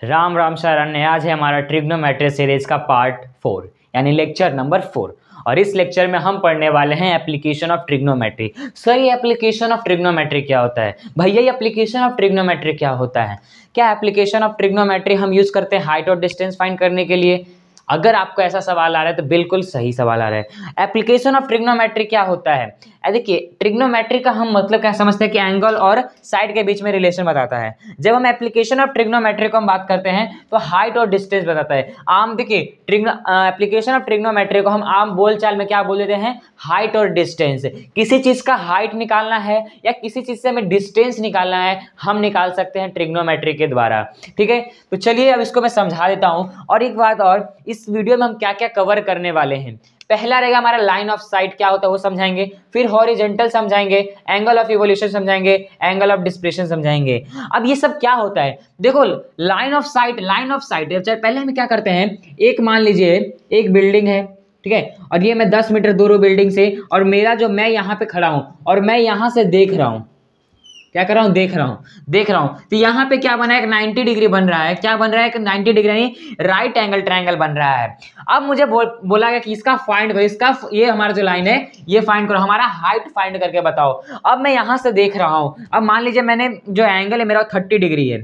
राम राम शरण। आज है हमारा ट्रिग्नोमेट्री सीरीज का पार्ट 4 यानी लेक्चर नंबर 4। और इस लेक्चर में हम पढ़ने वाले हैं एप्लीकेशन ऑफ ट्रिग्नोमेट्री। सर ये एप्लीकेशन ऑफ ट्रिग्नोमेट्री क्या होता है? भैया ये एप्लीकेशन ऑफ ट्रिग्नोमेट्री क्या होता है? क्या एप्लीकेशन ऑफ ट्रिग्नोमेट्री हम यूज करते हैं हाइट और डिस्टेंस फाइंड करने के लिए? अगर आपको ऐसा सवाल आ रहा है तो बिल्कुल सही सवाल आ रहा है। एप्लीकेशन ऑफ ट्रिग्नोमेट्री क्या होता है? देखिए ट्रिग्नोमेट्री का हम मतलब क्या समझते हैं कि एंगल और साइड के बीच में रिलेशन बताता है। जब हम एप्लीकेशन ऑफ ट्रिग्नोमेट्री को हम बात करते हैं तो हाइट और डिस्टेंस बताता है। आम देखिए एप्लीकेशन ऑफ ट्रिग्नोमेट्री को हम आम बोलचाल में क्या बोल देते हैं? हाइट और डिस्टेंस। किसी चीज का हाइट निकालना है या किसी चीज से हमें डिस्टेंस निकालना है, हम निकाल सकते हैं ट्रिग्नोमेट्री के द्वारा। ठीक है, तो चलिए अब इसको मैं समझा देता हूं। और एक बात और, इस वीडियो में हम क्या क्या कवर करने वाले हैं। पहला रहेगा हमारा लाइन ऑफ साइट क्या होता है वो समझाएंगे, फिर हॉरिजॉन्टल समझाएंगे, एंगल ऑफ इवोल्यूशन समझाएंगे, एंगल ऑफ डिस्प्लेसमेंट समझाएंगे। अब ये सब क्या होता है देखो, लाइन ऑफ साइट पहले हम क्या करते हैं, एक मान लीजिए एक बिल्डिंग है, ठीक है, और ये मैं 10 मीटर दूर हूं बिल्डिंग से, और मेरा जो मैं यहाँ पे खड़ा हूं और मैं यहाँ से देख रहा हूं, क्या कर रहा हूं? देख रहा हूं। तो यहाँ पे क्या बना है? एक 90 डिग्री बन रहा है। क्या बन रहा है? एक 90 डिग्री यानी राइट एंगल ट्रायंगल बन रहा है। अब मुझे बोला गया कि इसका फाइंड करो, इसका ये हमारा जो लाइन है ये फाइंड करो, हमारा हाइट फाइंड करके बताओ। अब मैं यहाँ से देख रहा हूं, अब मान लीजिए मैंने जो एंगल है मेरा 30 डिग्री है,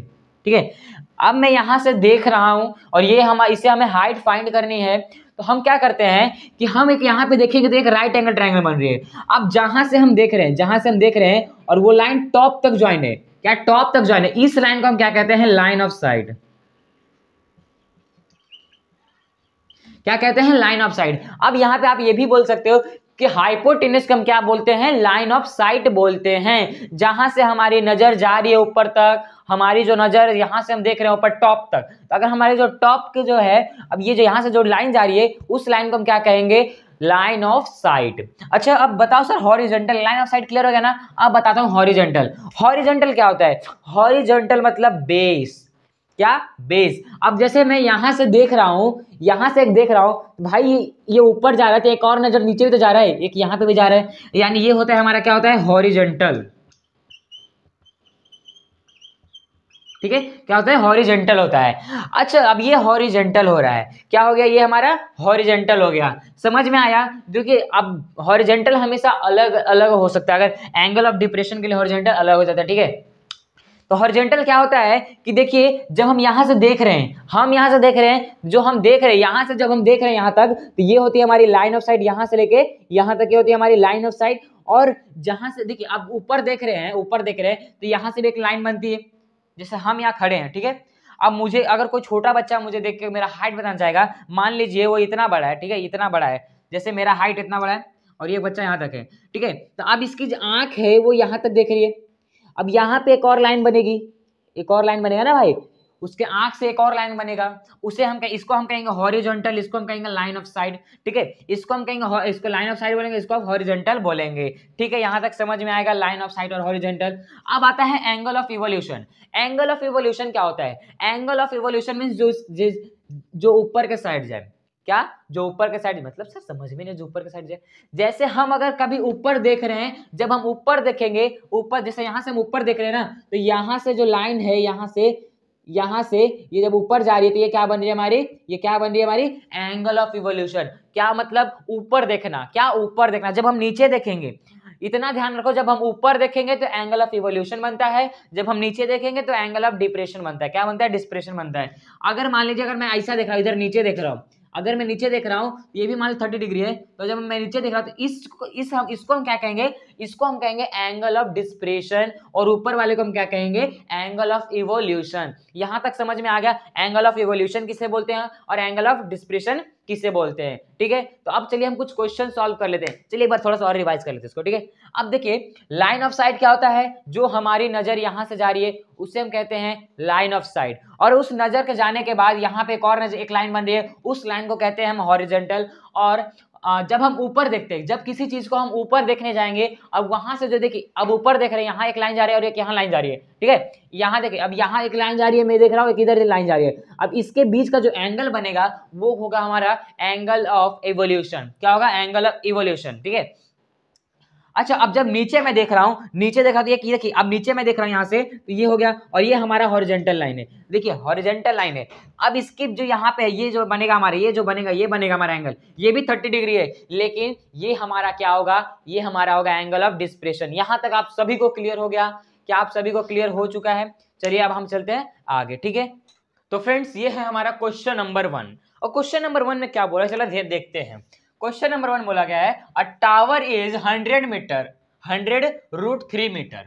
ठीक है। अब मैं यहाँ से देख रहा हूं और ये इसे हमें हाइट फाइंड करनी है। तो हम क्या करते हैं कि हम एक यहाँ पे देखेंगे तो एक राइट एंगल ट्रायंगल बन रही है। अब जहां से हम देख रहे हैं और वो लाइन टॉप तक ज्वाइन है, क्या टॉप तक ज्वाइन है, इस लाइन को हम क्या कहते हैं? Line of site. क्या कहते हैं? Line of site. अब यहां पे आप ये भी बोल सकते हो कि हाइपोटेनस को हम क्या बोलते हैं? लाइन ऑफ साइट बोलते हैं। जहां से हमारी नजर जा रही है ऊपर तक, हमारी जो नजर यहां से हम देख रहे हैं ऊपर टॉप तक, तो अगर हमारे जो टॉप के जो है, अब ये जो यहां से जो लाइन जा रही है उस लाइन को हम क्या कहेंगे? Line of site. अच्छा अब बताओ sir horizontal, line of site clear हो गया ना? अब बताता हूं हॉरिजॉन्टल। हॉरिजॉन्टल क्या होता है? हॉरिजॉन्टल मतलब बेस। क्या? बेस। अब जैसे मैं यहां से देख रहा हूं, यहां से एक देख रहा हूं भाई, ये ऊपर जा रहा है तो एक और नजर नीचे भी तो जा रहा है, एक यहां पे भी जा रहा है, यानी ये होता है हमारा क्या होता है? हॉरिजॉन्टल। ठीक है, क्या होता है? हॉरिजॉन्टल होता है। अच्छा अब ये हॉरिजॉन्टल हो रहा है, क्या हो गया? ये हमारा हॉरिजॉन्टल हो गया। समझ में आया? देखिए अब हॉरिजॉन्टल हमेशा अलग अलग हो सकता है, अगर एंगल ऑफ डिप्रेशन के लिए हॉरिजॉन्टल अलग हो जाता है, ठीक है। तो हॉरिजॉन्टल क्या होता है कि देखिए जब हम यहां से देख रहे हैं, जो हम देख रहे हैं यहां से, जब हम देख रहे हैं यहां तक, तो ये होती है हमारी लाइन ऑफ साइट, यहां से लेके यहां तक ये होती है हमारी लाइन ऑफ साइट। और जहां से देखिए अब ऊपर देख रहे हैं तो यहां से भी एक लाइन बनती है, जैसे हम यहाँ खड़े हैं, ठीक है। अब मुझे अगर कोई छोटा बच्चा मुझे देख के मेरा हाइट बताना चाहेगा, मान लीजिए वो इतना बड़ा है, ठीक है, इतना बड़ा है, जैसे मेरा हाइट इतना बड़ा है और ये बच्चा यहाँ तक है, ठीक है। तो अब इसकी जो आंख है वो यहाँ तक देख रही है। अब यहाँ पे एक और लाइन बनेगी, एक और लाइन बनेगा ना भाई, उसके आंख से एक और लाइन बनेगा, उसे हम इसको हम कहेंगे हॉरिजॉन्टल, इसको हम कहेंगे लाइन ऑफ साइट, ठीक है। इसको हम कहेंगे, इसको लाइन ऑफ साइट बोलेंगे, इसको आप हॉरिजॉन्टल बोलेंगे, ठीक है। यहां तक समझ में आएगा लाइन ऑफ साइट और हॉरिजॉन्टल। अब आता है angle of evolution. Angle of evolution क्या होता है? एंगल ऑफ इवोल्यूशन मींस जो ऊपर के साइड जाए। क्या? जो ऊपर के साइड, मतलब सर समझ में नहीं, जो ऊपर के साइड जाए, जैसे हम अगर कभी ऊपर देख रहे हैं, जब हम ऊपर देखेंगे, ऊपर जैसे यहां से हम ऊपर देख रहे हैं ना, तो यहां से जो लाइन है यहां से ये जब ऊपर जा रही है तो ये क्या बन रही है हमारी? ये क्या बन रही है हमारी? Angle of evolution. क्या मतलब? ऊपर देखना। क्या? ऊपर देखना। जब हम नीचे देखेंगे, इतना ध्यान रखो, जब हम ऊपर देखेंगे तो एंगल ऑफ इवोल्यूशन बनता है, जब हम नीचे देखेंगे तो एंगल ऑफ डिप्रेशन बनता है। क्या बनता है? डिस्प्रेशन बनता है। अगर मान लीजिए अगर मैं ऐसा देख रहा हूं, इधर नीचे देख रहा हूं, अगर मैं नीचे देख रहा हूं, ये भी मान लो 30 डिग्री है, तो जब मैं नीचे देख रहा हूं तो इसको हम क्या कहेंगे? इसको हम कहेंगे एंगल ऑफ डिस्प्रेशन, और ऊपर वाले को हम क्या कहेंगे? Angle of evolution. यहां तक समझ में आ गया? एंगल ऑफ इवोल्यूशन किसे बोलते हैं और एंगल ऑफ डिस्प्रेशन किसे बोलते हैं, ठीक है। तो अब चलिए हम कुछ क्वेश्चन सॉल्व कर लेते हैं। चलिए एक बार थोड़ा सा और रिवाइज कर लेते हैं इसको, ठीक है। अब देखिए लाइन ऑफ साइट क्या होता है? जो हमारी नजर यहां से जा रही है उसे हम कहते हैं लाइन ऑफ साइट, और उस नजर के जाने के बाद यहाँ पे एक और नजर, एक लाइन बन रही है, उस लाइन को कहते हैं हम हॉरिजॉन्टल। और जब हम ऊपर देखते हैं, जब किसी चीज को हम ऊपर देखने जाएंगे, अब वहां से जो देखिए, अब ऊपर देख रहे हैं, यहाँ एक लाइन जा रही है और एक यहाँ लाइन जा रही है, ठीक है। यहाँ देखिए, अब यहाँ एक लाइन जा रही है, मैं देख रहा हूँ, एक इधर लाइन जा रही है। अब इसके बीच का जो एंगल बनेगा वो होगा हमारा एंगल ऑफ इवोल्यूशन। क्या होगा? एंगल ऑफ इवोल्यूशन, ठीक है। अच्छा अब जब नीचे मैं देख रहा हूँ, नीचे देखा तो ये देखिए, अब नीचे मैं देख रहा हूँ यहाँ से तो ये हो गया, और ये हमारा हॉरिजॉन्टल लाइन है, देखिए हॉरिजॉन्टल लाइन है। अब इसकी जो यहाँ पे है, ये जो बनेगा हमारा, ये जो बनेगा, ये बनेगा हमारा एंगल, ये भी 30 डिग्री है, लेकिन ये हमारा क्या होगा, ये हमारा होगा एंगल ऑफ डिस्प्रेशन। यहाँ तक आप सभी को क्लियर हो गया? क्या आप सभी को क्लियर हो चुका है? चलिए अब हम चलते हैं आगे, ठीक है। तो फ्रेंड्स ये है हमारा क्वेश्चन नंबर 1, और क्वेश्चन नंबर 1 में क्या बोला, चलो देखते हैं। क्वेश्चन नंबर 1 बोला गया है a tower is 100 metre 100√3 metre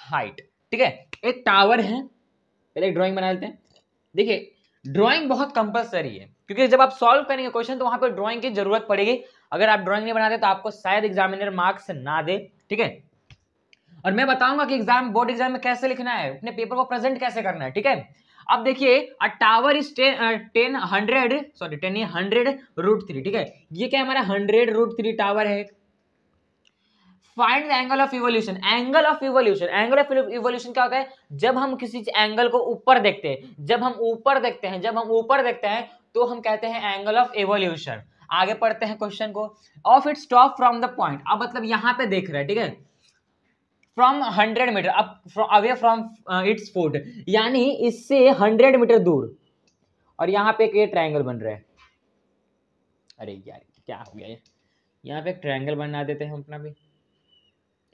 height, ठीक है। एक टावर है, पहले एक ड्राइंग बना लेते हैं। देखिए ड्राइंग बहुत कंपलसरी है, क्योंकि जब आप सॉल्व करेंगे क्वेश्चन तो वहां पर ड्राइंग की जरूरत पड़ेगी। अगर आप ड्राइंग नहीं बनाते तो आपको शायद एग्जामिनर मार्क्स ना दे, ठीक है। और मैं बताऊंगा कि बोर्ड एग्जाम में कैसे लिखना है, अपने पेपर को प्रेजेंट कैसे करना है, ठीक है। अब देखिए अ टावर इज 100√3, ठीक है। ये क्या हमारा 100√3 टावर है। Find the angle of evolution. Angle of evolution, angle of evolution क्या होता है, जब हम किसी एंगल को ऊपर देखते हैं, जब हम ऊपर देखते हैं तो हम कहते हैं एंगल ऑफ इवोल्यूशन। आगे पढ़ते हैं क्वेश्चन को। Of its top from the point, अब मतलब यहां पे देख रहे हैं, ठीक है, फ्रॉम 100 मीटर अब अवे फ्रॉम इट्स फुट, यानी इससे 100 मीटर दूर, और यहाँ पे एक ट्रायंगल बन रहा है। अरे यार क्या हो गया, यहाँ पे एक ट्रायंगल बना देते हैं अपना भी,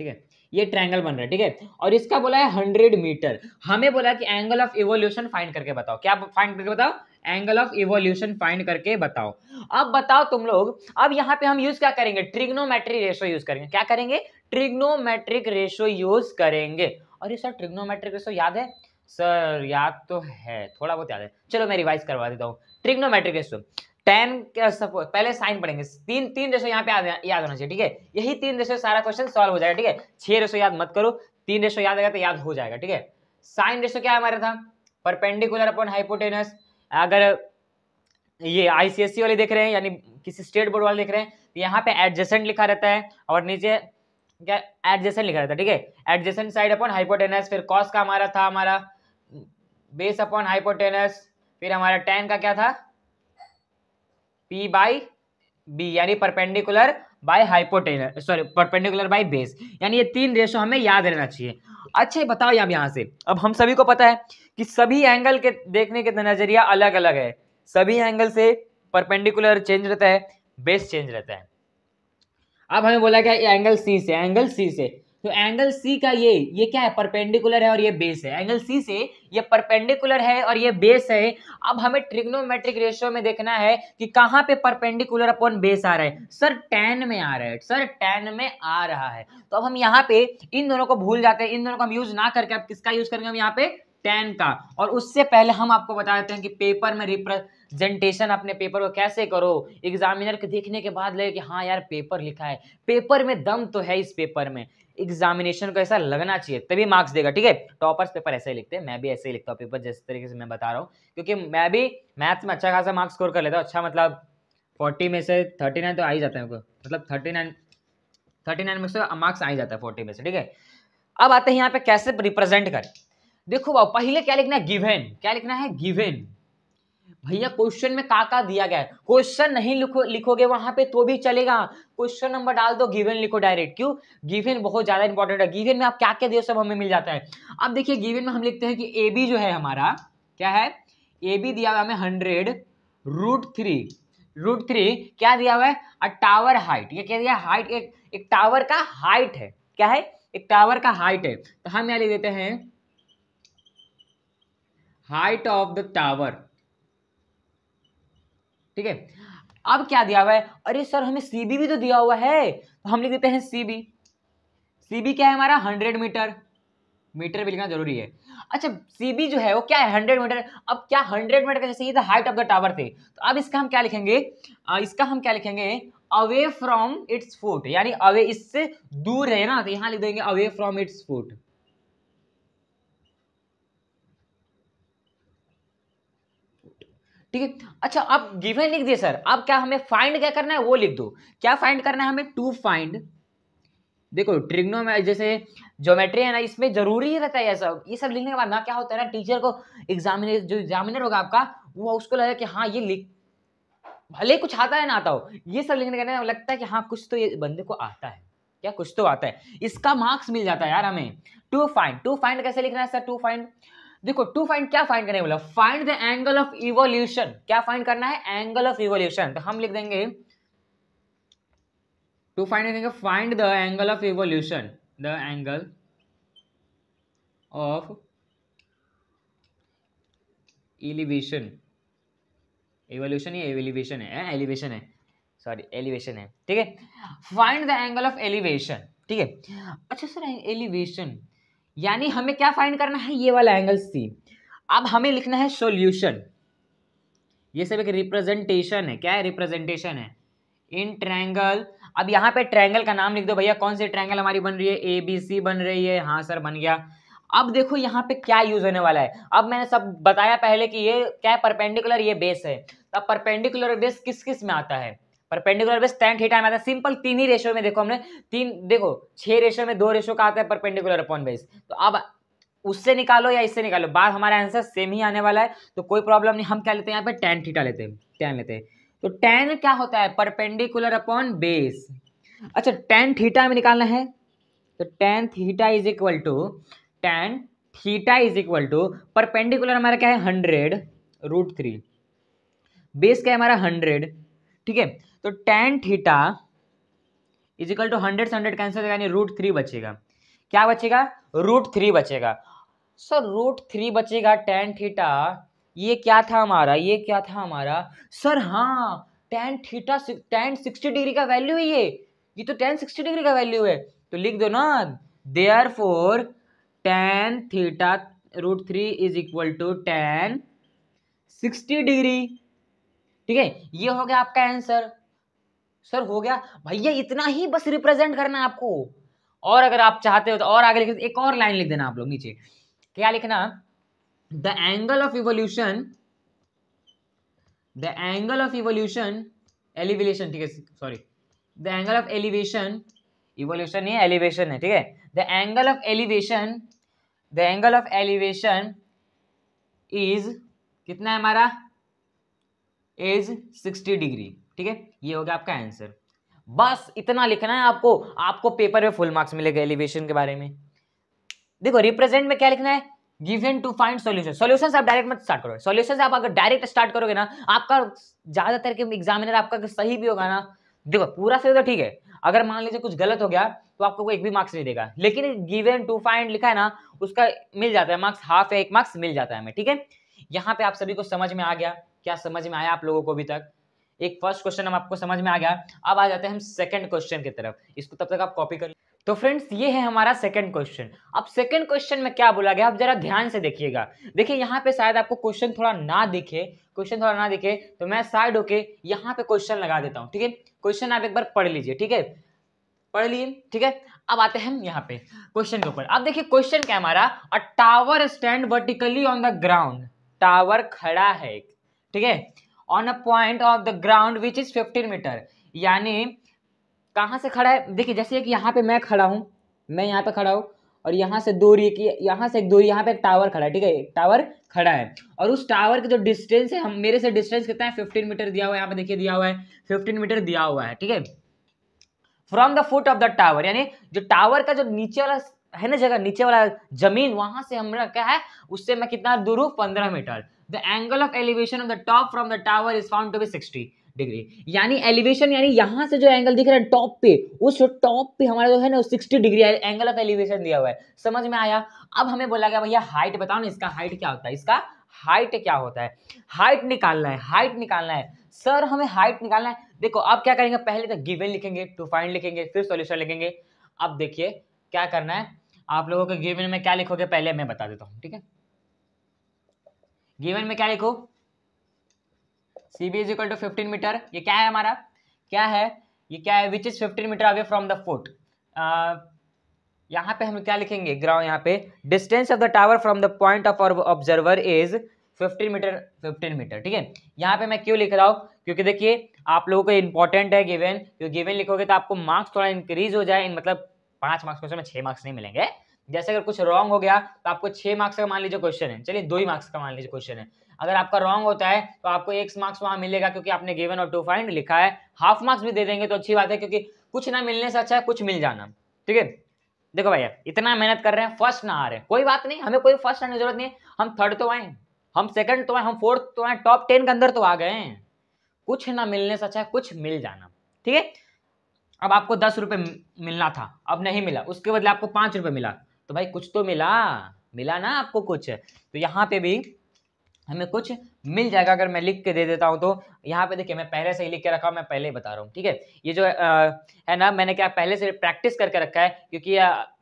ठीक है। ये ट्रायंगल बन रहा है, ठीक है, और इसका बोला है 100 मीटर। हमें बोला कि एंगल ऑफ इवोल्यूशन फाइंड करके बताओ। क्या फाइंड करके बताओ? एंगल ऑफ इवोल्यूशन फाइंड करके बताओ। अब बताओ तुम लोग, अब यहाँ पे हम यूज क्या करेंगे, ट्रिग्नोमेट्री रेशो यूज करेंगे। क्या करेंगे? ट्रिग्नोमेट्रिक रेशो यूज करेंगे। अरे सर ट्रिग्नोमेट्रिक रेशो याद है? सर याद तो है, थोड़ा बहुत याद है, चलो मैं रिवाइज करवा देता हूँ। ट्रिग्नोमेट्रिक रेशो टेन क्या, सपोज पहले साइन पढ़ेंगे, तीन रेशो यहाँ पे याद होना चाहिए, ठीक है। यही 3 रेशो सारा क्वेश्चन सॉल्व हो जाएगा, ठीक है। 6 रेशो याद मत करो, 3 रेशो याद आएगा तो याद हो जाएगा, ठीक है। साइन रेशो क्या हमारा था, परपेंडिकुलर अपॉन हाइपोटेनस। अगर ये आईसीएससी वाले देख रहे हैं, यानी किसी स्टेट बोर्ड वाले देख रहे हैं, तो यहाँ पे एडजेसेंट लिखा रहता है, और नीचे क्या एडजेसेंट लिखा रहता है, ठीक है। एडजेसेंट साइड अपॉन हाइपोटेनस, फिर कॉस का हमारा था हमारा बेस अपॉन हाइपोटेनस, फिर हमारा टेन का क्या था, P बाई बी, यानी perpendicular by hypotenuse, sorry perpendicular by base, यानी ये 3 रेशो हमें याद रहना चाहिए। अच्छा बताओ यहाँ से, अब हम सभी को पता है कि सभी एंगल के देखने के नजरिया अलग अलग है, सभी एंगल से परपेंडिकुलर चेंज रहता है, बेस चेंज रहता है। अब हमें बोला क्या, एंगल सी से, एंगल सी से, तो एंगल सी का ये क्या है, परपेंडिकुलर है और ये बेस है। एंगल सी से ये परपेंडिकुलर है और ये बेस है। अब हमें ट्रिग्नोमेट्रिक रेशियो में देखना है कि कहाँ पे परपेंडिकुलर अपॉन बेस आ रहा है। सर tan में आ रहा है, सर tan में आ रहा है। तो अब हम यहाँ पे इन दोनों को भूल जाते हैं, इन दोनों को हम यूज ना करके अब किसका यूज करेंगे हम यहाँ पे, tan का। और उससे पहले हम आपको बता देते हैं कि पेपर में रिप्रेजेंटेशन अपने पेपर को कैसे करो। एग्जामिनर के देखने के बाद लगे कि हाँ यार पेपर लिखा है, पेपर में दम तो है इस पेपर में, एग्जामिनेशन को ऐसा लगना चाहिए तभी मार्क्स देगा, ठीक है। टॉपर्स पेपर ऐसे ही लिखते हैं, मैं भी ऐसे ही लिखता हूँ पेपर जिस तरीके से मैं बता रहा हूँ, क्योंकि मैं भी मैथ्स में अच्छा खासा मार्क्स स्कोर कर लेता हूँ। अच्छा मतलब 40 में से 39 तो आ ही जाता है, मतलब 39 में से मार्क्स आ ही जाता है 40 में से, ठीक है। अब आते हैं यहाँ पे कैसे रिप्रेजेंट करें। देखो पहले क्या लिखना है, गिवन। क्या लिखना है, गिवन। भैया क्वेश्चन में का दिया गया है, क्वेश्चन नहीं लिखोगे वहां पे तो भी चलेगा, क्वेश्चन नंबर डाल दो, गिवन लिखो डायरेक्ट। क्यों, गिवन बहुत ज्यादा इंपॉर्टेंट है। गिवन में आप क्या क्या दिए सब हमें मिल जाता है। अब देखिए गिवन में हम लिखते हैं कि ए बी जो है हमारा, क्या है, ए बी दिया हुआ हमें 100√3 क्या दिया हुआ है, अ टावर हाइट। ये क्या दिया, हाइट, एक टावर का हाइट है, क्या है, एक टावर का हाइट है। तो हम यहाँ लिख देते हैं हाइट ऑफ द टावर, ठीक है। अब क्या दिया हुआ है, अरे सर हमें सीबी भी तो दिया हुआ है, तो हम लिख देते हैं सीबी। सीबी क्या है हमारा, 100 मीटर, मीटर भी लिखना जरूरी है। अच्छा सीबी जो है वो क्या है, 100 मीटर। अब क्या 100 मीटर का जैसे ये हाइट ऑफ द टावर थे, तो अब इसका हम क्या लिखेंगे, अवे फ्रॉम इट्स फुट, यानी अवे इससे दूर है ना, तो यहां लिख देंगे अवे फ्रॉम इट्स फुट। ठीक है। अच्छा अब गिवन लिख दिए सर, अब क्या हमें फाइंड क्या करना है वो लिख दो। क्या फाइंड करना है हमें, टू फाइंड। देखो ट्रिग्नो में जैसे ज्योमेट्री है ना, इसमें जरूरी ही रहता है ये सब लिखने के बाद ना क्या होता है ना, टीचर को एग्जामिनर होगा आपका, वो उसको लगेगा कि हाँ ये लिख, भले कुछ आता है ना आता हो, ये सब लिखने का लगता है कि हाँ कुछ तो ये बंदे को आता है। क्या कुछ तो आता है, इसका मार्क्स मिल जाता है यार हमें। टू फाइंड कैसे लिखना है सर? टू फाइंड, देखो टू फाइंड क्या फाइंड करने बोला, find the angle of evolution. क्या फाइंड करना है? Angle of evolution. तो हम लिख देंगे टू फाइंड करेंगे find the angle of evolution, the angle of elevation, evolution ये एलिवेशन है, एलिवेशन है, सॉरी एलिवेशन है, ठीक है। Find the angle of elevation, ठीक है। अच्छा सर एलिवेशन यानी हमें क्या फाइंड करना है? ये वाला एंगल सी। अब हमें लिखना है सॉल्यूशन, ये सब एक रिप्रेजेंटेशन है। क्या है? रिप्रेजेंटेशन है इन ट्रायंगल। अब यहाँ पे ट्रायंगल का नाम लिख दो भैया, कौन सी ट्रायंगल हमारी बन रही है? ABC बन रही है, हाँ सर बन गया। अब देखो यहाँ पे क्या यूज होने वाला है। अब मैंने सब बताया पहले कि ये क्या है, परपेंडिकुलर, ये बेस है। अब परपेंडिकुलर बेस किस किस में आता है? परपेंडिकुलर बेस tan थीटा में आता है। सिंपल तीन ही रेशो में, देखो हमने तीन, देखो 6 रेशो में 2 रेशो का आता है परपेंडिकुलर अपॉन बेस। तो अब उससे निकालो या इससे निकालो, बाद हमारा आंसर सेम ही आने वाला है, तो कोई प्रॉब्लम नहीं। हम क्या लेते हैं यहाँ पे? tan थीटा लेते हैं, tan लेते हैं। तो tan क्या होता है? Perpendicular upon base. अच्छा tan थीटा में निकालना है, तो tan theta is equal to, tan theta is equal to, perpendicular हमारा क्या है? 100√3, बेस क्या है हमारा? 100, ठीक है। तो tan theta is equal to 100 से 100 कैंसिल, यानी √3 बचेगा। क्या बचेगा? √3 बचेगा। सर √3 बचेगा tan थीटा, ये क्या था हमारा? ये क्या था हमारा सर? हाँ tan थीटा, tan 60 डिग्री का वैल्यू है ये तो tan 60 डिग्री का वैल्यू है। तो लिख दो ना, therefore tan theta √3 is equal to tan 60 degree, ठीक है। ये हो गया आपका आंसर। सर हो गया भैया, इतना ही बस रिप्रेजेंट करना है आपको। और अगर आप चाहते हो तो और आगे लिख, एक और लाइन लिख देना आप लोग नीचे। क्या लिखना? The angle of evolution, the angle of evolution, elevation, ठीक है sorry, the angle of elevation, evolution नहीं एलिवेशन है, ठीक है। The angle of elevation, the angle of elevation is कितना है हमारा? इज 60 डिग्री, ठीक है। ये हो गया आपका आंसर। बस इतना लिखना है आपको, आपको पेपर में फुल मार्क्स मिलेगा एलिवेशन के बारे में। देखो रिप्रेजेंट में क्या लिखना है? Given to find solution. Solution से आप डायरेक्ट मत स्टार्ट करो, सॉल्यूशन से आप अगर डायरेक्ट स्टार्ट करोगे ना, आपका ज्यादातर के एग्जामिनर आपका सही भी होगा ना, देखो पूरा सही तो ठीक है, अगर मान लीजिए कुछ गलत हो गया तो आपको कोई एक भी मार्क्स नहीं देगा, लेकिन गिवन टू फाइंड लिखा है ना, उसका मिल जाता है मार्क्स, हाफ या 1 मार्क्स मिल जाता है हमें, ठीक है। यहाँ पे आप सभी को समझ में आ गया? क्या समझ में आया आप लोगों को अभी तक? एक फर्स्ट क्वेश्चन हम आपको समझ में आ गया। अब आ जाते हैं हम सेकंड क्वेश्चन की तरफ, इसको तब तक आप कॉपी कर। तो फ्रेंड्स ये है हमारा सेकंड क्वेश्चन। अब सेकंड क्वेश्चन में क्या बोला गया, आप जरा ध्यान से देखिएगा। देखिए यहाँ पे शायद आपको क्वेश्चन थोड़ा ना दिखे, तो मैं साइड होके यहाँ पे क्वेश्चन लगा देता हूँ, ठीक है। क्वेश्चन आप एक बार पढ़ लीजिए, ठीक है, पढ़ लिए, ठीक है। अब आते हैं हम यहाँ पे क्वेश्चन के ऊपर। अब देखिए क्वेश्चन क्या है हमारा, a tower stand vertically on the ground, tower खड़ा है, ठीक है, on a point of the ground which is 15 metre, यानी कहाँ से खड़ा है? देखिए जैसे कि यहाँ पे मैं खड़ा हूँ, मैं यहाँ पे खड़ा हूँ, और यहाँ से दूरी की, यहाँ से एक दूरी, यहाँ पे एक टावर खड़ा है, ठीक है, एक टावर खड़ा है, और उस टावर की जो डिस्टेंस है, हम मेरे से डिस्टेंस कितना है? 15 मीटर दिया हुआ है, यहाँ पे देखिए दिया हुआ है 15 मीटर दिया हुआ है, ठीक है। From the foot of the tower, यानी जो टावर का जो नीचे वाला है ना जगह, नीचे वाला जमीन, वहां से हमरा क्या है, उससे मैं कितना दूर हूँ? 15 metre. The angle of elevation of the top from the tower is found to be 60 degree, यानी एलिवेशन, यानी यहां से जो एंगल दिख रहा है टॉप पे, उस टॉप पे हमारा जो है ना 60 डिग्री एंगल ऑफ एलिवेशन दिया हुआ है। समझ में आया? अब हमें बोला गया भैया हाइट बताओ ना, इसका हाइट क्या होता है, इसका हाइट क्या होता है? हाइट निकालना है, हाइट निकालना है सर, हमें हाइट निकालना है। देखो अब क्या करेंगे, पहले तो गिवन लिखेंगे, टू फाइंड लिखेंगे, फिर सॉल्यूशन लिखेंगे। अब देखिए क्या करना है आप लोगों को, गिवन में क्या लिखोगे पहले मैं बता देता हूं, ठीक है। गिवन में क्या लिखो, CB is equal to 15 metre, ये क्या है हमारा, क्या है ये, क्या है, which is 15 metre away from the foot. यहाँ पे हम क्या लिखेंगे, ग्राउंड, यहाँ पे distance of the tower from the point of observer is 15 metre, 15 metre, ठीक है। यहाँ पे मैं क्यों लिख रहा हूँ, क्योंकि देखिए आप लोगों को इंपॉर्टेंट है गिवन, क्योंकि गिवन लिखोगे तो आपको मार्क्स थोड़ा इंक्रीज हो जाए, मतलब 5 मार्क्स क्वेश्चन में 6 मार्क्स नहीं मिलेंगे। जैसे अगर कुछ रॉन्ग हो गया तो आपको 6 मार्क्स का मान लीजिए क्वेश्चन है, चलिए 2 ही मार्क्स का मान लीजिए क्वेश्चन है, अगर आपका रॉन्ग होता है तो आपको 1 मार्क्स वहां मिलेगा, क्योंकि आपने गिवन और टू फाइंड लिखा है। हाफ मार्क्स भी दे देंगे तो अच्छी बात है, क्योंकि कुछ ना मिलने से अच्छा है कुछ मिल जाना, ठीक है। देखो भैया इतना मेहनत कर रहे हैं, फर्स्ट ना आ रहे हैं, कोई बात नहीं, हमें कोई फर्स्ट आने की जरूरत नहीं है, हम थर्ड तो आए, हम सेकंड तो आए, हम फोर्थ तो आए, टॉप 10 के अंदर तो आ गए हैं। कुछ ना मिलने से अच्छा है कुछ मिल जाना, ठीक है। अब आपको 10 रुपए मिलना था, अब नहीं मिला, उसके बदले आपको 5 रुपए मिला, तो भाई कुछ तो मिला, मिला ना आपको कुछ। तो यहाँ पे भी हमें कुछ मिल जाएगा। अगर मैं लिख के दे देता हूँ तो यहाँ पे देखिए मैं पहले से ही लिख के रखा हूँ, मैं पहले ही बता रहा हूँ, ठीक है। ये जो है ना, मैंने क्या पहले से प्रैक्टिस करके रखा है, क्योंकि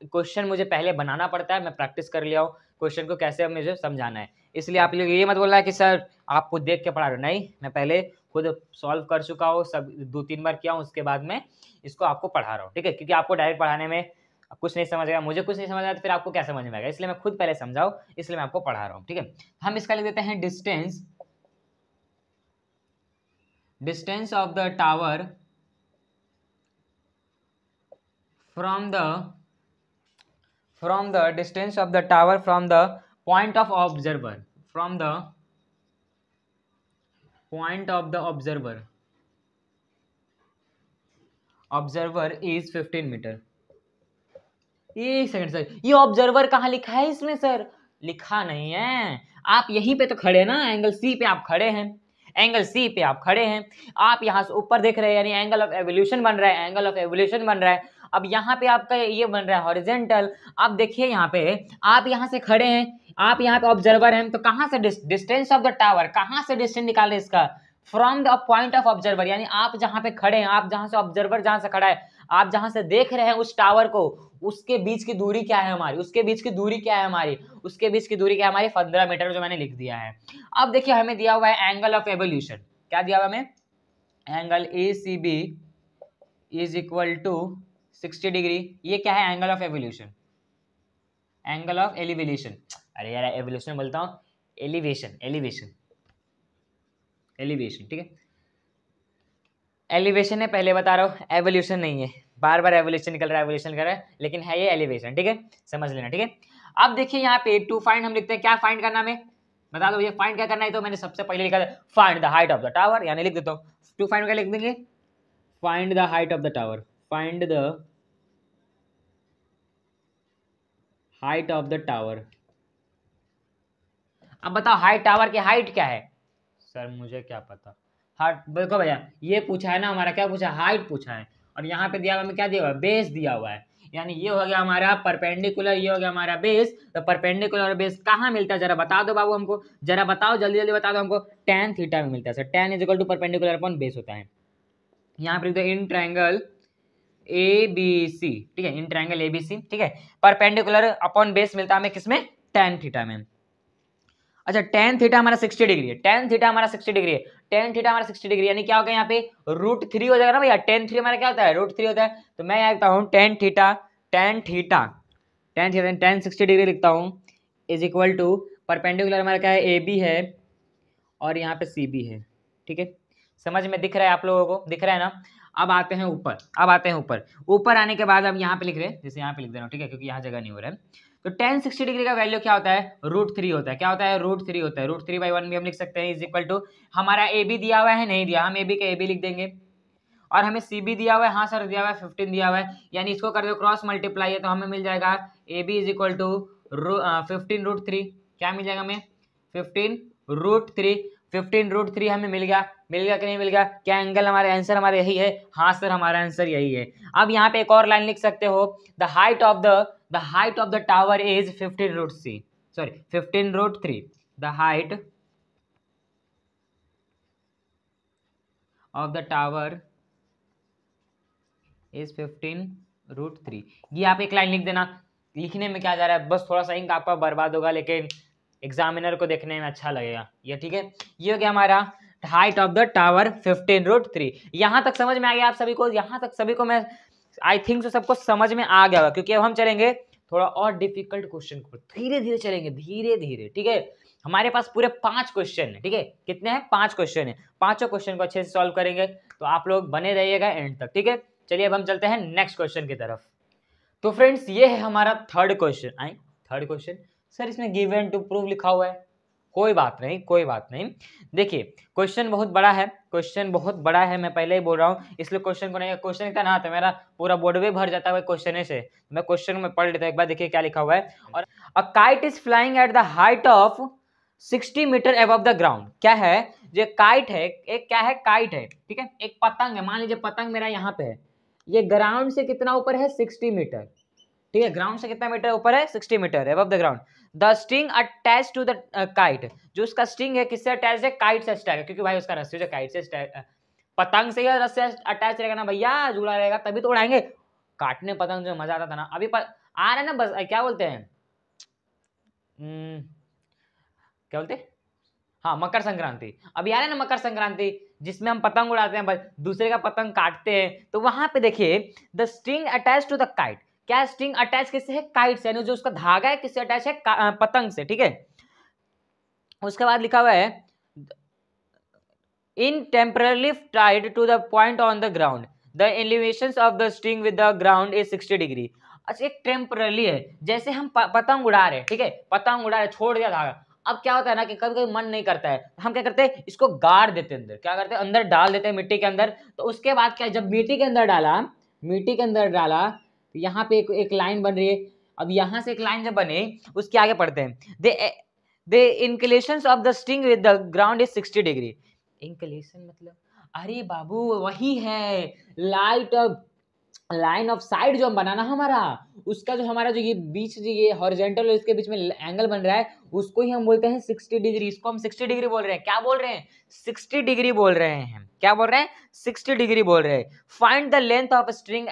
क्वेश्चन मुझे पहले बनाना पड़ता है, मैं प्रैक्टिस कर लिया हूँ क्वेश्चन को कैसे मुझे समझाना है। इसलिए आप लोग ये मत बोलना है कि सर आपको देख के पढ़ा रहे हो, नहीं, मैं पहले खुद सॉल्व कर चुका हूँ, सब 2-3 बार किया हूँ, उसके बाद में इसको आपको पढ़ा रहा हूँ, ठीक है। क्योंकि आपको डायरेक्ट पढ़ाने में कुछ नहीं समझ आएगा, मुझे कुछ नहीं समझ आया तो फिर आपको क्या समझ में आएगा, इसलिए मैं खुद पहले समझाऊँ, इसलिए मैं आपको पढ़ा रहा हूँ, ठीक है। हम इसका लिख देते हैं distance of the tower from the distance of the tower from the point of observer, from the point of the observer is 15 metre. एक सेकंड सर, ये ऑब्जर्वर कहाँ लिखा है इसमें सर? लिखा नहीं है, आप यहीं पे तो खड़े ना, एंगल सी पे आप खड़े हैं, एंगल सी पे आप खड़े हैं, आप यहाँ से ऊपर देख रहे हैं, यानी एंगल ऑफ एवोल्यूशन बन रहा है, एंगल ऑफ एवोल्यूशन बन रहा है। अब यहाँ पे आपका ये बन रहा है हॉरिजेंटल। आप देखिए यहाँ पे आप यहाँ से खड़े हैं, आप यहाँ पे ऑब्जर्वर हैं, तो कहाँ से डिस्टेंस ऑफ द टावर, कहाँ से डिस्टेंस निकाले इसका? From the point of observer, यानी आप जहाँ पे खड़े हैं, आप जहाँ से ऑब्जर्वर जहाँ से खड़ा है, आप जहाँ से देख रहे हैं उस टावर को, उसके बीच की दूरी क्या है हमारी, उसके बीच की दूरी क्या है हमारी, उसके बीच की दूरी क्या है हमारी? 15 मीटर, जो मैंने लिख दिया है। अब देखिए हमें दिया हुआ है एंगल ऑफ एवोल्यूशन, क्या दिया हुआ हमें? Angle ACB is equal to 60 degree. ये क्या है? Angle of evolution, angle of elevation, अरे यार एवोल्यूशन बोलता हूँ, एलिवेशन, ठीक है। एलिवेशन है, पहले बता रहा हूँ, एवोल्यूशन नहीं है, बार बार एवोल्यूशन निकल रहा है, एवोल्यूशन कर रहा है, लेकिन है ये एलिवेशन, ठीक है, समझ लेना, ठीक है। अब देखिए यहाँ पे टू फाइंड हम लिखते हैं, क्या फाइंड करना हमें बता दो, ये फाइंड क्या करना है? तो मैंने सबसे पहले लिखा था find the height of the tower, यानी लिख देता हूँ टू फाइंड क्या लिख देंगे? Find the height of the tower, find the height of the tower. अब बताओ हाइट, टावर की हाइट क्या है? सर मुझे क्या पता, हाइट देखो भैया, ये पूछा है ना हमारा, क्या पूछा? हाइट पूछा है, और यहाँ पे दिया हुआ हमें क्या दिया हुआ है? बेस दिया हुआ है, यानी ये हो गया हमारा परपेंडिकुलर, ये हो गया हमारा बेस। तो परपेंडिकुलर और बेस कहाँ मिलता है? जरा बता दो बाबू हमको, जरा बताओ, जल्दी जल्दी बता दो हमको। tan थीटा में मिलता है sir, tan is equal to perpendicular upon base होता है। यहाँ पर इन ट्रायंगल ABC, ठीक है, इन ट्रायंगल ABC, ठीक है, परपेंडिकुलर अपॉन बेस मिलता है हमें किसमें? tan थीटा में। अच्छा tan थीटा हमारा 60 डिग्री है, tan थीटा हमारा 60 डिग्री है, tan थीटा हमारा 60 डिग्री, यानी क्या होगा यहाँ पे? √3 हो जाएगा ना भैया, tan 3 हमारा क्या होता है? √3 होता है। तो मैं यहाँ लिखता हूँ tan थीटा 60 डिग्री लिखता हूँ, इज इक्वल टू परपेंडिकुलर हमारा क्या है? AB है, और यहाँ पे CB है, ठीक है, समझ में दिख रहा है आप लोगों को? दिख रहा है ना? अब आते हैं ऊपर, ऊपर आने के बाद अब यहाँ पे लिख रहे हैं, जैसे यहाँ पे लिख दे रहा हूँ, ठीक है, क्योंकि यहाँ जगह नहीं हो रहा है। तो tan 60 डिग्री का वैल्यू क्या होता है? √3 होता है। क्या होता है? √3 होता है। √3/1 भी हम लिख सकते हैं, इज इक्वल टू हमारा AB दिया हुआ है, नहीं दिया, हम AB का AB लिख देंगे, और हमें CB दिया हुआ है, हाँ सर दिया हुआ है, 15 दिया हुआ है, यानी इसको कर दो क्रॉस मल्टीप्लाई है, तो हमें मिल जाएगा AB इज इक्वल टू 15√3, क्या मिल जाएगा हमें? 15√3, 15√3 हमें मिल गया कि नहीं मिल गया? क्या एंगल हमारे आंसर हमारा यही है? हाँ सर हमारा आंसर यही है। अब यहाँ पे एक और लाइन लिख सकते हो, the height of the tower is 15√3, the height of the tower is 15√3। ये आप एक लाइन लिख देना, लिखने में क्या जा रहा है, बस थोड़ा सा इंक आपका बर्बाद होगा, लेकिन एग्जामिनर को देखने में अच्छा लगेगा ये, ठीक है। ये हो गया हमारा हाइट ऑफ द टावर 15√3। यहाँ तक समझ में आ गया आप सभी को? यहाँ तक सभी को मैं आई थिंक सबको समझ में आ गया होगा, क्योंकि अब हम चलेंगे थोड़ा और डिफिकल्ट क्वेश्चन को, धीरे धीरे चलेंगे, धीरे धीरे, ठीक है। हमारे पास पूरे 5 क्वेश्चन है, ठीक है, कितने हैं? 5 क्वेश्चन है, 5 क्वेश्चन को अच्छे से सॉल्व करेंगे, तो आप लोग बने रहिएगा एंड तक, ठीक है। चलिए अब हम चलते हैं नेक्स्ट क्वेश्चन की तरफ। तो फ्रेंड्स ये है हमारा थर्ड क्वेश्चन। सर इसमें गिवन टू प्रूव लिखा हुआ है, कोई बात नहीं, कोई बात नहीं। देखिए क्वेश्चन बहुत बड़ा है, क्वेश्चन बहुत बड़ा है, मैं पहले ही बोल रहा हूँ, इसलिए क्वेश्चन को नहीं, क्वेश्चन इतना ना आता मेरा पूरा बोर्ड भी भर जाता है क्वेश्चन से। मैं क्वेश्चन में पढ़ लेता हूँ एक बार, देखिए क्या लिखा हुआ है। और a kite is flying at the height of 60 metre above the ground. क्या है, जो काइट है, एक क्या है, काइट है, ठीक है, एक पतंग है, मान लीजिए पतंग मेरा यहाँ पे है, ये ग्राउंड से कितना ऊपर है, 60 मीटर, ठीक है, ग्राउंड से कितना मीटर ऊपर है, 60 metre above the ground. The string attach to the kite, जो उसका स्टिंग है किससे अटैच है, काइट से अटैच है, क्योंकि भाई उसका रस्सी जो काइट से पतंग से या रस्सी से अटैच रहेगा ना भैया, जुड़ा रहेगा तभी तो उड़ाएंगे। काटने पतंग जो मजा आता था ना, अभी आ रहा है ना, बस क्या बोलते हैं, क्या बोलते हैं, हाँ मकर संक्रांति, अभी आ रहा है ना मकर संक्रांति, जिसमें हम पतंग उड़ाते हैं, बस दूसरे का पतंग काटते हैं, तो वहां पे देखिए the string attach to the kite, क्या स्ट्रिंग अटैच किससे है, काइट से, यानी जो उसका धागा है किससे अटैच है, पतंग से, ठीक है। उसके बाद लिखा हुआ है in temporarily tied to the point on the ground, the elevation of the string with the ground is 60 degree. अच्छा एक टेम्परली है, जैसे हम पतंग उड़ा रहे हैं, ठीक है, पतंग उड़ा रहे, छोड़ दिया धागा, अब क्या होता है ना कि कभी कभी मन नहीं करता है, हम क्या करते हैं, इसको गाड़ देते हैं अंदर, क्या करते हैं, अंदर डाल देते हैं मिट्टी के अंदर। तो उसके बाद क्या, जब मिट्टी के अंदर डाला, मिट्टी के अंदर डाला, तो यहाँ पे एक लाइन बन रही है। अब यहाँ से एक लाइन जब बने, उसके आगे पढ़ते हैं, the inclination of the string with the ground is 60 degree. Inclination मतलब, अरे बाबू वही है, लाइन ऑफ साइड जो हम बनाना हमारा, उसका जो हमारा जो ये बीच, जो ये हॉरिजॉन्टल है, इसके बीच में एंगल बन रहा है, उसको ही हम बोलते हैं 60 डिग्री। इसको हम 60 डिग्री बोल रहे हैं, क्या बोल रहे हैं, 60 डिग्री बोल रहे हैं, क्या बोल रहे हैं, 60 डिग्री बोल रहे हैं। Find the length of string,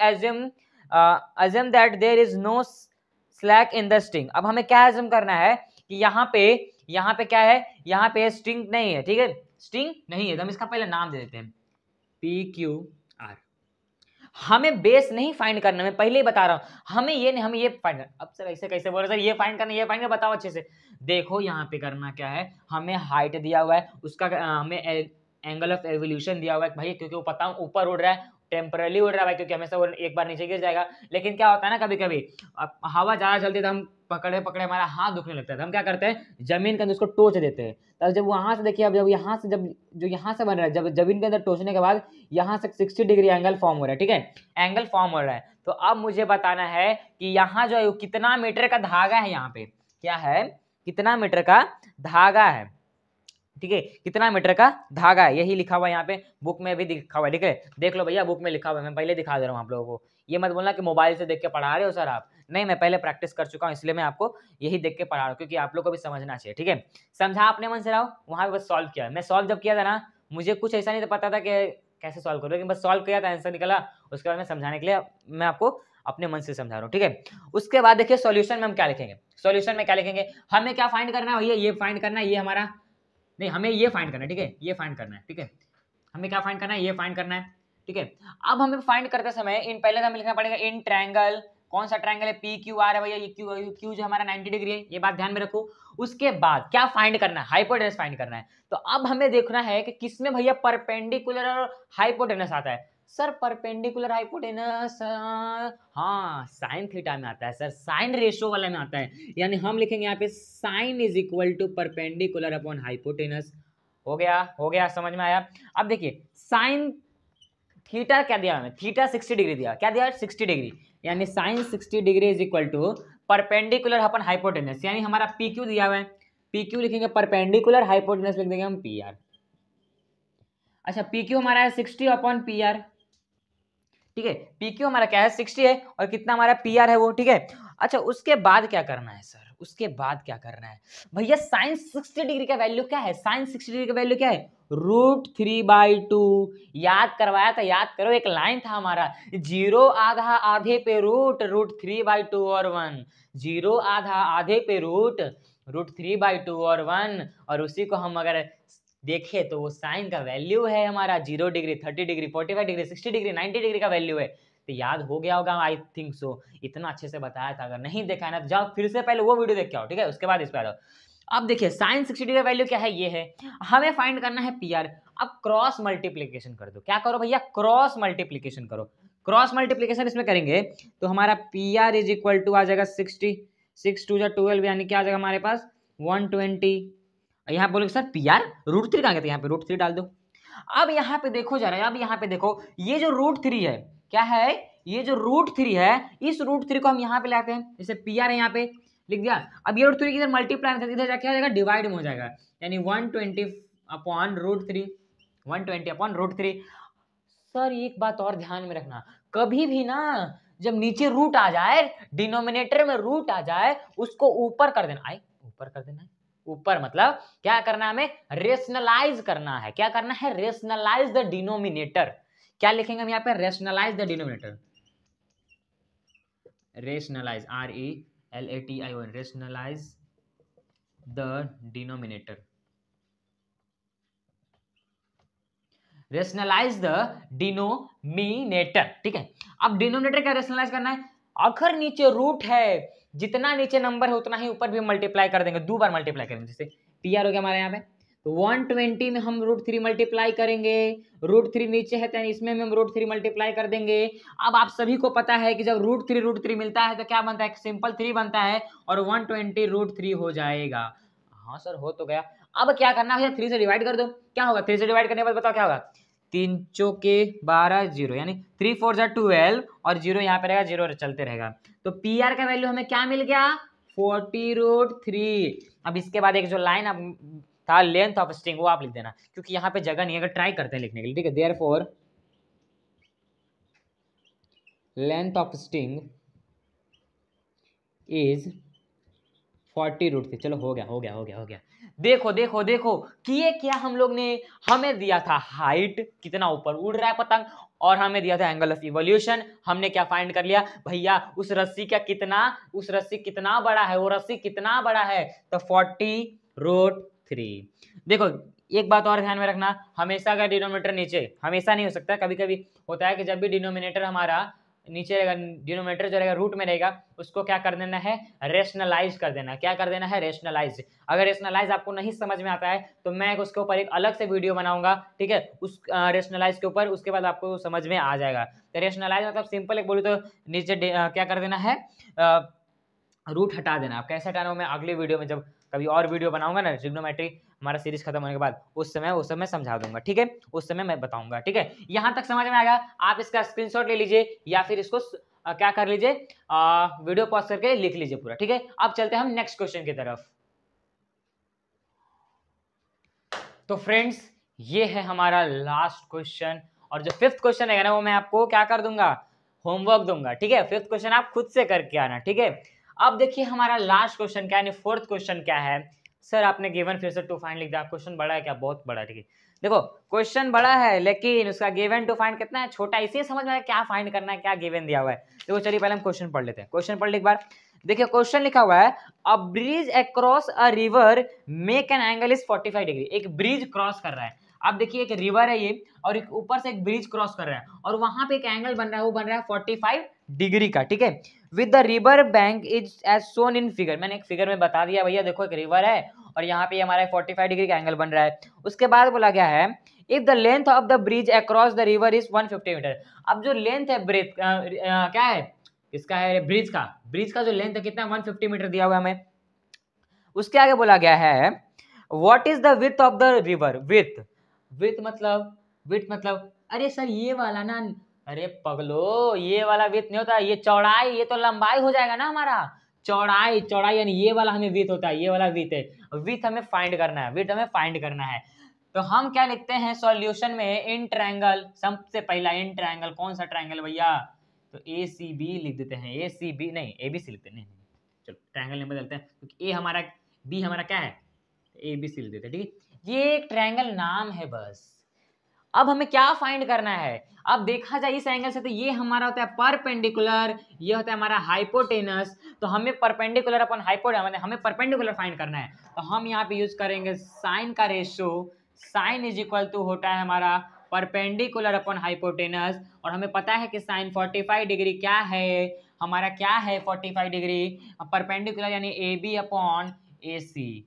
assume that there is no slack in the string. अब हमें क्या assume करना है कि यहाँ पे क्या है, यहाँ पे स्ट्रिंग नहीं है, ठीक है, स्ट्रिंग नहीं है, तो हम इसका पहले नाम दे देते हैं PQR। हमें बेस नहीं फाइंड करना, मैं पहले ही बता रहा हूं, हमें ये नहीं, हमें ये फाइंड करना। अब सर ऐसे कैसे बोल रहे सर, ये फाइंड करना, ये फाइंड करना, बताओ अच्छे से। देखो यहाँ पे करना क्या है, हमें हाइट दिया हुआ है, उसका हमें एंगल ऑफ एवोल्यूशन दिया हुआ है भाई, क्योंकि वो पतंग ऊपर उड़ रहा है, टेम्परली उड़ रहा है भाई, क्योंकि हमेशा वो एक बार नीचे गिर जाएगा। लेकिन क्या होता है ना, कभी कभी हवा ज्यादा चलती है तो हम पकड़े पकड़े हमारा हाथ दुखने लगता है, तो हम क्या करते हैं, जमीन के अंदर उसको टोच देते हैं। तब जब वहां से देखिए, अब जब यहाँ से, जब जो यहाँ से बन रहा है, जब जमीन के अंदर टोचने के बाद यहाँ से 60 डिग्री एंगल फॉर्म हो रहा है, ठीक है, एंगल फॉर्म हो रहा है। तो अब मुझे बताना है कि यहाँ जो है कितना मीटर का धागा है, यहाँ पे क्या है, कितना मीटर का धागा है, ठीक है, कितना मीटर का धागा है, यही लिखा हुआ है यहाँ पे, बुक में भी लिखा हुआ है, ठीक है, देख लो भैया, बुक में लिखा हुआ है, मैं पहले दिखा दे रहा हूँ आप लोगों को। ये मत बोलना कि मोबाइल से देख के पढ़ा रहे हो सर आप, नहीं, मैं पहले प्रैक्टिस कर चुका हूँ, इसलिए मैं आपको यही देख के पढ़ा रहा हूँ, क्योंकि आप लोग को भी समझना चाहिए, ठीक है। समझा अपने मन से रहो, वहां पे बस सॉल्व किया, मैं सॉल्व जब किया था ना, मुझे कुछ ऐसा नहीं पता था कि कैसे सॉल्व करो, लेकिन बस सॉल्व किया था, आंसर निकला, उसके बाद में समझाने के लिए मैं आपको अपने मन से समझा रहा हूँ, ठीक है। उसके बाद देखिए सॉल्यूशन में हम क्या लिखेंगे, सॉल्यूशन में क्या लिखेंगे, हमें क्या फाइंड करना है भैया, ये फाइंड करना है, ये हमारा नहीं, हमें ये फाइंड करना है, ठीक है, ये फाइंड करना है, ठीक है, हमें क्या फाइंड करना है, ये फाइंड करना है, ठीक है। अब हमें फाइंड करते समय इन पहले हमें लिखना पड़ेगा इन ट्रायंगल, कौन सा ट्रायंगल है, PQR है भैया, ये क्यू जो हमारा 90 डिग्री है, ये बात ध्यान में रखो। उसके बाद क्या फाइंड करना है, हाइपोटेनस फाइंड करना है। तो अब हमें देखना है कि किसमें भैया परपेंडिकुलर और हाइपोटेनस आता है। सर परपेंडिकुलर हाइपोटेनस, हाँ साइन थीटा में आता है सर, साइन रेशो वाला में आता है, यानी हम लिखेंगे यहाँ पे sine is equal to perpendicular upon hypotenuse. हो गया, हो गया, समझ में आया। अब देखिए साइन थीटा क्या दिया हमें, थीटा 60 डिग्री दिया, क्या दिया 60 डिग्री, यानी sine 60 degree is equal to perpendicular upon hypotenuse, यानी हमारा PQ दिया हुआ है, PQ लिखेंगे, परपेंडिकुलर हाइपोटेनस लिख देंगे हम PR। अच्छा PQ हमारा है 60 अपॉन PR, ठीक है, PQ हमारा क्या है 60 है, और कितना हमारा PR है वो, ठीक है। अच्छा उसके बाद क्या करना है सर, उसके बाद क्या करना है भैया, साइन 60 डिग्री का वैल्यू क्या है, साइन 60 डिग्री का वैल्यू क्या है, √3/2। याद करवाया था, याद करो, एक लाइन था हमारा, 0 आधा आधे पे √3/2 और 1, 0 आधा आधे पे √3/2 और 1, और उसी को हम अगर देखे तो वो साइन का वैल्यू है हमारा 0 degree, 30 degree, 45 degree, 60 degree, 90 degree का वैल्यू है। तो याद हो गया होगा, आई थिंक सो, इतना अच्छे से बताया था, अगर नहीं देखा है ना तो जाओ फिर से पहले वो वीडियो देख के आओ, ठीक है, उसके बाद इस पे आ जाओ। अब देखिए साइन 60 डिग्री का वैल्यू क्या है, ये है, हमें फाइंड करना है PR। अब क्रॉस मल्टीप्लीकेशन कर दो, क्या करो भैया, क्रॉस मल्टीप्लीकेशन करो, क्रॉस मल्टीप्लीकेशन इसमें करेंगे तो हमारा PR इज इक्वल टू आ जाएगा 60, 6 2 12, यानी क्या आ जाएगा हमारे पास 120, यहाँ पे बोलोगे सर पी आर √3 कहाँ गया, यहाँ पे √3 डाल दो। अब यहाँ पे देखो जरा, अब यहाँ पे देखो ये जो √3 है क्या है, ये जो √3 है, इस √3 को हम यहाँ पे लाते हैं, जैसे पी आर है यहाँ पे लिख दिया। अब ये √3 इधर मल्टीप्लाई इधर जाके हो जाएगा डिवाइड में हो जाएगा, यानी 120 अपॉन √3, 120 अपॉन √3। सर एक बात और ध्यान में रखना, कभी भी ना जब नीचे रूट आ जाए, डिनोमिनेटर में रूट आ जाए, उसको ऊपर कर देना, ऊपर कर देना है। ऊपर मतलब क्या करना है, हमें रेशनलाइज करना है। क्या करना है, रेशनलाइज द डिनोमिनेटर। क्या लिखेंगे हम यहाँ पे, rationalise the denominator, rationalise RELATION, rationalise the denominator, rationalise the denominator. ठीक है, अब डिनोमिनेटर क्या रेशनलाइज करना है, अगर नीचे रूट है, जितना नीचे नंबर है उतना ही ऊपर भी मल्टीप्लाई कर देंगे, 2 बार मल्टीप्लाई करेंगे। जैसे पी आर हो गया हमारे यहाँ पे, तो 120 में हम √3 मल्टीप्लाई करेंगे, √3 नीचे है तो इसमें हम √3 मल्टीप्लाई कर देंगे। अब आप सभी को पता है कि जब √3 मिलता है तो क्या बनता है, सिंपल 3 बनता है और 120 √3 हो जाएगा। हाँ सर हो तो गया। अब क्या करना है, 3 से डिवाइड कर दो, क्या होगा, 3 से डिवाइड करने के बाद बताओ क्या होगा, 3 चौके 12 0, यानी 3 4 जा 12 और 0 यहाँ पे रहेगा, 0 चलते रहेगा। तो पी आर का वैल्यू हमें क्या मिल गया, 40√3। अब इसके बाद एक जो लाइन अब था लेंथ ऑफ स्ट्रिंग, वो आप लिख देना, क्योंकि यहाँ पे जगह नहीं है, अगर ट्राई करते हैं लिखने के लिए। ठीक है, therefore length of string is 40√3। चलो हो गया। देखो देखो देखो किए क्या हम लोग ने, हमें दिया था हाइट कितना ऊपर उड़ रहा है पतंग, और हमें दिया था एंगल ऑफ इवोल्यूशन। हमने क्या फाइंड कर लिया भैया, उस रस्सी कितना बड़ा है, वो रस्सी कितना बड़ा है, तो 40√3। देखो एक बात और ध्यान में रखना, हमेशा का डिनोमिनेटर नीचे, हमेशा नहीं हो सकता, कभी कभी होता है कि जब भी डिनोमिनेटर हमारा नीचे रहेगा, डिनोमिनेटर जो रहेगा रूट में रहेगा, उसको क्या कर देना है, रेशनलाइज कर देना। क्या कर देना है, रेशनलाइज। अगर रेशनलाइज आपको नहीं समझ में आता है तो मैं उसके ऊपर एक अलग से वीडियो बनाऊंगा, ठीक है, उस रेशनलाइज के ऊपर, उसके बाद आपको समझ में आ जाएगा। तो रेशनलाइज मतलब सिंपल एक बोलूँ तो नीचे क्या कर देना है, रूट हटा देना। आप कैसे हटाना, मैं अगली वीडियो में जब कभी और वीडियो बनाऊंगा ना, ट्रिग्नोमेट्री हमारा सीरीज खत्म होने के बाद, उस समय समझा दूंगा। ठीक है, उस समय मैं बताऊंगा। ठीक है, यहां तक समझ में आ गया, आप इसका स्क्रीनशॉट ले लीजिए या फिर इसको क्या कर लीजिए, वीडियो पॉज करके लिख लीजिए पूरा। ठीक है, अब चलते हैं हम नेक्स्ट क्वेश्चन की तरफ। तो फ्रेंड्स ये है हमारा लास्ट क्वेश्चन, और जो 5th क्वेश्चन रहेगा ना, वो मैं आपको क्या कर दूंगा, होमवर्क दूंगा। ठीक है, 5th क्वेश्चन आप खुद से करके आना। ठीक है, अब देखिए हमारा लास्ट क्वेश्चन क्या है, यानी 4th क्वेश्चन क्या है। सर आपने गिवन फिर से टू फाइंड लिख दिया, क्वेश्चन बड़ा है क्या, बहुत बड़ा है। ठीक है, देखो क्वेश्चन बड़ा है लेकिन उसका गिवन टू फाइंड कितना है, छोटा, इसे समझ में आया क्या फाइंड करना है, क्या गिवन दिया हुआ है। देखो चलिए पहले हम क्वेश्चन पढ़ लेते हैं। क्वेश्चन पढ़ ले एक बार, देखिए क्वेश्चन लिखा हुआ है, अ bridge across a river make an angle is 45 degree. एक ब्रिज क्रॉस कर रहा है, अब देखिए एक रिवर है ये, और एक ऊपर से एक ब्रिज क्रॉस कर रहा है, और वहां पे एक एंगल बन रहा है, वो बन रहा है 45 डिग्री का। ठीक है, with the river bank is as shown in figure. मैंने एक फिगर में बता दिया भैया, देखो एक रिवर है और यहाँ पे हमारा 45 डिग्री का एंगल बन रहा है। उसके बाद बोला गया है, if the length of the bridge across the river is 150 metre. अब जो लेंथ है ब्रिज क्या है, इसका है ब्रिज का जो लेंथ है कितना, 150 मीटर दिया हुआ है हमें। उसके आगे बोला गया है, what is the width of the river. Width मतलब अरे सर ये वाला ना, अरे पगलो ये वाला विड्थ नहीं होता, ये चौड़ाई, ये तो लंबाई हो जाएगा ना हमारा, चौड़ाई यानी ये वाला हमें विड्थ होता है, ये वाला विड्थ है, विड्थ हमें फाइंड करना है, विड्थ हमें फाइंड करना है। तो हम क्या लिखते हैं सॉल्यूशन में, इन ट्रायंगल, सबसे पहला इन ट्रायंगल, कौन सा ट्रायंगल भैया, तो ACB लिख देते हैं, ACB नहीं ABC लिखते हैं, नहीं चलो ट्रायंगल नहीं बदलते हैं, क्योंकि A हमारा, B हमारा क्या है, ABC लिख देते हैं। ठीक है, ये एक ट्रायंगल नाम है बस। अब हमें क्या फाइंड करना है, अब देखा जाए इस एंगल से तो ये हमारा होता है परपेंडिकुलर, ये होता है हमारा हाइपोटेनस। तो हमें परपेंडिकुलर अपन हाइपोटेनस, हमें परपेंडिकुलर फाइंड करना है, तो हम यहाँ पे यूज करेंगे साइन का ratio. Sine is equal to होता है हमारा परपेंडिकुलर अपॉन हाइपोटेनस, और हमें पता है कि साइन 45 डिग्री क्या है, हमारा क्या है 45 डिग्री परपेंडिकुलर, यानी AB अपॉन AC।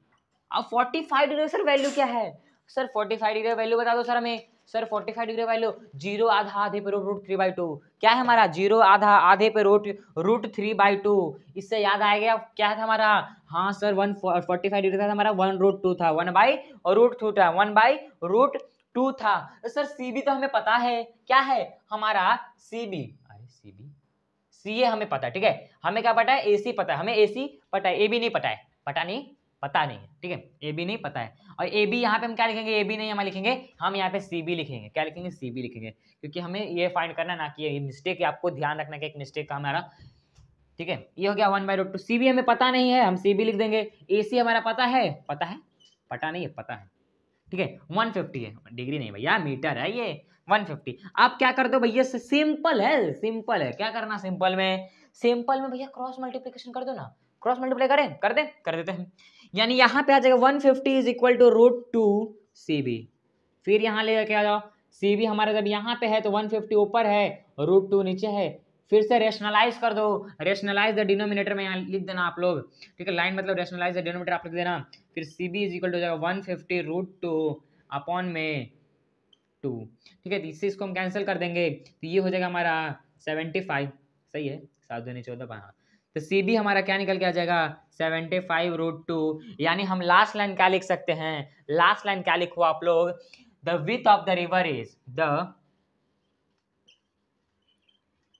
अब 45 डिग्री सर वैल्यू क्या है, सर 45 डिग्री वैल्यू बता दो सर हमें। सर 45 डिग्री वैल्यू 0 आधा आधे पे √3/2 क्या है हमारा 0 आधा आधे पे √3/2। इससे याद आएगा क्या था हमारा, हाँ सर 145 डिग्री था हमारा 1√2 था 1/√2 था 1/√2 था। सर सीबी तो हमें पता है क्या है हमारा सीबी, अरे सीए हमें पता है, ठीक है। हमें क्या पता है एसी पता है, हमें एसी पता है, एबी नहीं पता है, पता नहीं है, ठीक है। ए बी नहीं पता है, और ए बी यहाँ पे हम क्या लिखेंगे, ए बी नहीं हम लिखेंगे, हम यहाँ पे सी बी लिखेंगे। क्या लिखेंगे, सी बी लिखेंगे, क्योंकि हमें ये फाइंड करना ना कि ये मिस्टेक है, आपको ध्यान रखना कि एक मिस्टेक का हमारा, ठीक है। ये हो गया 1/√2। सी बी हमें पता नहीं है, हम सी बी लिख देंगे। ए सी हमारा पता है, पता नहीं है, पता है, ठीक है। 150 है, डिग्री नहीं भैया मीटर है ये, 150। आप क्या कर दो भैया, सिंपल है, क्या करना सिंपल में भैया क्रॉस मल्टीप्लीकेशन कर दो ना, क्रॉस मल्टीप्लाई कर देते हैं। यानी यहाँ पे आ जाएगा 150 इज इक्वल टू √2 CB। फिर यहाँ ले जाके आ जाओ, CB हमारा जब यहाँ पे है तो 150 ऊपर है, √2 नीचे है। फिर से रेशनलाइज कर दो, रेशनलाइज द डिनोमिनेटर में यहाँ लिख देना आप लोग, ठीक है। लाइन मतलब रेशनलाइज द डिनोमिनेटर आप लिख देना। फिर CB इज इक्वल टू जाएगा 150 √2 अपॉन में 2, ठीक है। इससे इसको हम कैंसिल कर देंगे तो ये हो जाएगा हमारा 75, सही है, 7 दूनी 14, हाँ। तो CB हमारा क्या निकल के आ जाएगा 75 √2। यानी हम लास्ट लाइन क्या लिख सकते हैं, लास्ट लाइन क्या लिखो आप लोग, the width of the river is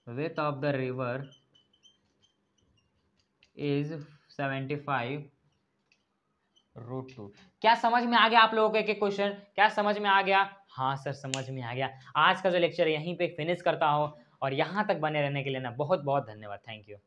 width of the river is 75 √2। क्या समझ में आ गया आप लोगों को एक क्वेश्चन, क्या समझ में आ गया? हाँ सर समझ में आ गया। आज का जो लेक्चर यहीं पे फिनिश करता हूँ, और यहाँ तक बने रहने के लिए ना बहुत बहुत धन्यवाद, थैंक यू।